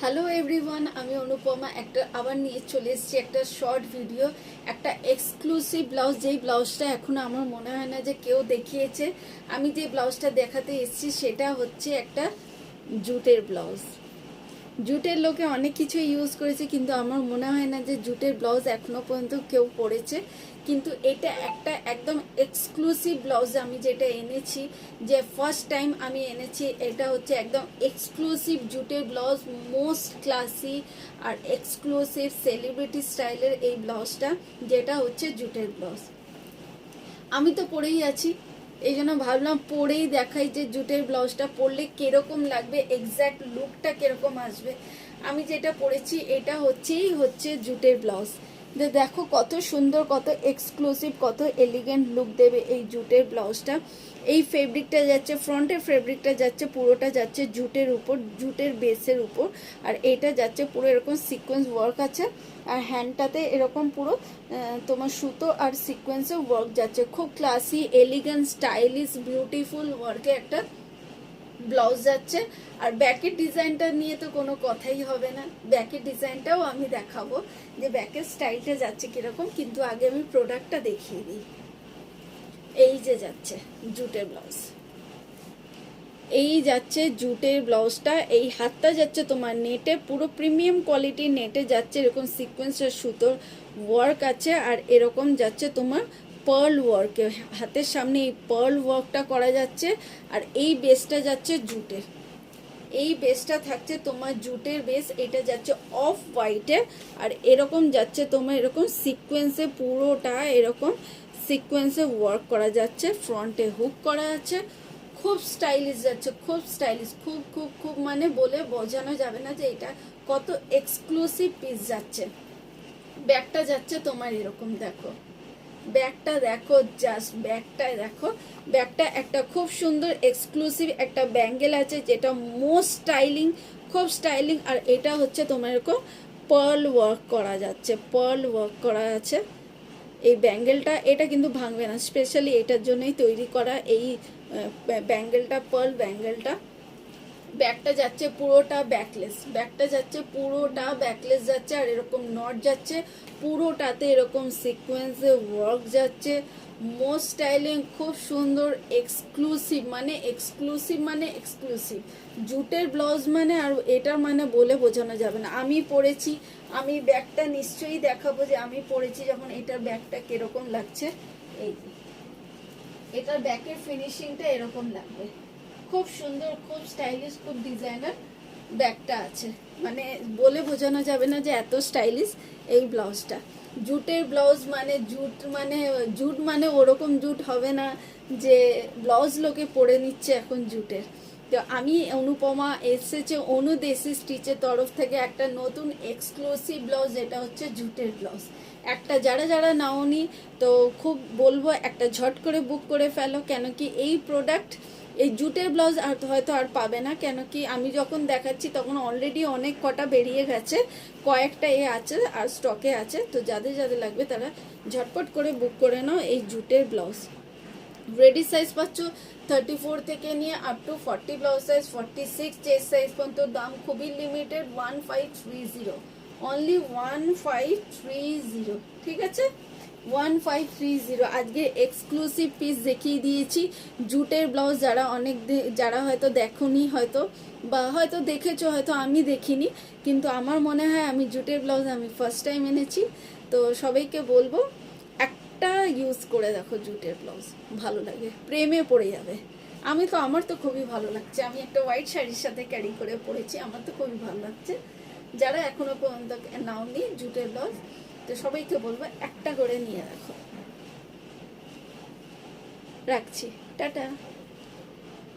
Hello everyone, আমি অনুপমা একটা আবার নিয়ে চলে এসেছি একটা শর্ট ভিডিও, একটা এক্সক্লুসিভ ব্লাউজ। যেই ব্লাউজটা এখনো আমার মনে হয় না যে কেউ দেখিয়েছে। আমি যে ব্লাউজটা দেখাতে এসেছি সেটা হচ্ছে একটা জুটের ব্লাউজ। জুটের লোকে অনেক কিছু ইউজ করেছে, কিন্তু আমার মনে হয় না যে জুটের ব্লাউজ এখনো পর্যন্ত কেউ পরেছে। কিন্তু এটা একটা একদম এক্সক্লুসিভ ব্লাউজ আমি যেটা এনেছি, যে ফার্স্ট টাইম আমি এনেছি। এটা হচ্ছে একদম এক্সক্লুসিভ জুটের ব্লাউজ, মোস্ট ক্লাসি আর এক্সক্লুসিভ সেলিব্রিটি স্টাইলের এই ব্লাউজটা, যেটা হচ্ছে জুটের ব্লাউজ। আমি তো পরেই আছি, এই জন্য ভাবলাম পরেই দেখাই যে জুটের ব্লাউজটা পরলে কিরকম লাগবে, এক্স্যাক্ট লুকটা কিরকম আসবে। আমি যেটা পরেছি এটা হচ্ছে জুটের ব্লাউজ। দেখো কত সুন্দর, কত এক্সক্লুসিভ, কত এলিগেন্ট লুক দেবে এই জুটের ব্লাউজটা। এই ফেব্রিকটা যাচ্ছে, ফ্রন্টের ফেব্রিকটা যাচ্ছে পুরোটা যাচ্ছে জুটের উপর, জুটের বেসের উপর। আর এটা যাচ্ছে পুরো এরকম সিকোয়েন্স ওয়ার্ক আছে, আর হ্যান্ডটাতে এরকম পুরো তোমার সুতো আর সিকোয়েন্সের ওয়ার্ক যাচ্ছে। খুব ক্লাসি, এলিগেন্ট, স্টাইলিশ, বিউটিফুল ওয়ার্কে একটা ব্লাউজ যাচ্ছে। আর ব্যাকের ডিজাইনটা নিয়ে তো কোনো কথাই হবে না, ব্যাকের ডিজাইনটাও আমি দেখাবো যে ব্যাকের স্টাইলটা যাচ্ছে কিরকম। কিন্তু আগে আমি প্রোডাক্টটা দেখিয়ে দিই। এই যে যাচ্ছে জুটের ব্লাউজ, এই যাচ্ছে জুটের ব্লাউজটা। এই হাতটা যাচ্ছে তোমার নেটে, পুরো প্রিমিয়াম কোয়ালিটির নেটে যাচ্ছে, এরকম সিকোয়েন্সের সুতোর ওয়ার্ক আছে। আর এরকম যাচ্ছে তোমার পার্ল ওয়ার্কে, হাতের সামনে এই পার্ল ওয়ার্কটা করা যাচ্ছে। আর এই বেসটা যাচ্ছে জুটের, এই বেসটা থাকছে তোমার জুটের বেস। এটা যাচ্ছে অফ হোয়াইটে, আর এরকম যাচ্ছে তোমার এরকম সিকোয়েন্সে, পুরোটা এরকম সিকোয়েন্সে ওয়ার্ক করা যাচ্ছে। ফ্রন্টে হুক করা আছে, খুব স্টাইলিশ যাচ্ছে, খুব স্টাইলিশ, খুব খুব খুব মানে বলে বোঝানো যাবে না যে এটা কত এক্সক্লুসিভ পিস যাচ্ছে। ব্যাগটা যাচ্ছে তোমার এরকম, দেখো ব্যাগটা দেখো, জাস্ট ব্যাগটা দেখো। ব্যাগটা একটা খুব সুন্দর এক্সক্লুসিভ একটা ব্যাঙ্গেল আছে, যেটা মোস্ট স্টাইলিং, খুব স্টাইলিং। আর এটা হচ্ছে তোমার এরকম পার্ল ওয়ার্ক করা যাচ্ছে, পার্ল ওয়ার্ক করা আছে এই ব্যাঙ্গেলটা। এটা কিন্তু ভাঙবে না, স্পেশালি এটার জন্যই তৈরি করা এই ব্যাঙ্গেলটা, পার্ল ব্যাঙ্গেলটা। ব্যাগটা যাচ্ছে পুরোটা ব্যাকলেস, ব্যাগটা যাচ্ছে পুরোটা ব্যাকলেস যাচ্ছে। আর এরকম নট যাচ্ছে পুরোটাতে, এরকম সিকোয়েন্সে ওয়ার্ক যাচ্ছে, মোস্ট স্টাইলিং, খুব সুন্দর, এক্সক্লুসিভ মানে এক্সক্লুসিভ মানে এক্সক্লুসিভ জুটের ব্লাউজ মানে। আর এটার মানে বলে বোঝানো যাবে না। আমি পরেছি, আমি ব্যাগটা নিশ্চয়ই দেখাবো যে আমি পরেছি যখন। এটার ব্যাগটা কিরকম লাগছে, এই এটার ব্যাকের ফিনিশিংটা এরকম লাগবে, খুব সুন্দর, খুব স্টাইলিশ, খুব ডিজাইনার ব্যাগটা আছে। মানে বলে বোঝানো যাবে না যে এত স্টাইলিশ এই ব্লাউজটা। জুটের ব্লাউজ মানে জুট মানে ওরকম জুট হবে না যে ব্লাউজ লোকে পরে নিচ্ছে এখন জুটের। তো আমি অনুপমা এসেছে অনুদেশি স্টিচের তরফ থেকে একটা নতুন এক্সক্লুসিভ ব্লাউজ, যেটা হচ্ছে জুটের ব্লাউজ। একটা যারা যারা নাওনি, তো খুব বলবো একটা ঝট করে বুক করে ফেলো, কেন কি এই প্রোডাক্ট, এই জুটের ব্লাউজ আর হয়তো আর পাবে না। কেন কি আমি যখন দেখাচ্ছি তখন অলরেডি অনেক কটা বেরিয়ে গেছে, কয়েকটা আছে আর স্টকে আছে। তো যাদের যাদের লাগবে তারা ঝটপট করে বুক করে নাও এই জুটের ব্লাউজ। রেডি সাইজ পাচ্ছ 34 থেকে নিয়ে up to 40, blouse size 46, chest size পর্যন্ত। দাম খুবই লিমিটেড, 1530, অনলি 1530, ঠিক আছে 1530। আজকে এক্সক্লুসিভ পিস দেখিয়ে দিয়েছি জুটের ব্লাউজ। যারা যারা হয়তো দেখোনি, হয়তো বা হয়তো দেখেছো, হয়তো আমি দেখিনি, কিন্তু আমার মনে হয় আমি জুটের ব্লাউজ আমি ফার্স্ট টাইম এনেছি। তো সবাইকে বলবো একটা ইউজ করে দেখো জুটের ব্লাউজ, ভালো লাগে, প্রেমে পড়ে যাবে। আমার তো খুবই ভালো লাগছে। আমি একটা হোয়াইট শাড়ির সাথে ক্যারি করে পরেছি, আমার তো খুবই ভালো লাগছে। যারা এখনো পর্যন্ত নাওনি জুটের ব্লাউজ, তো সবাইকে বলবো একটা করে নিয়ে রাখো। রাখছি, টাটা।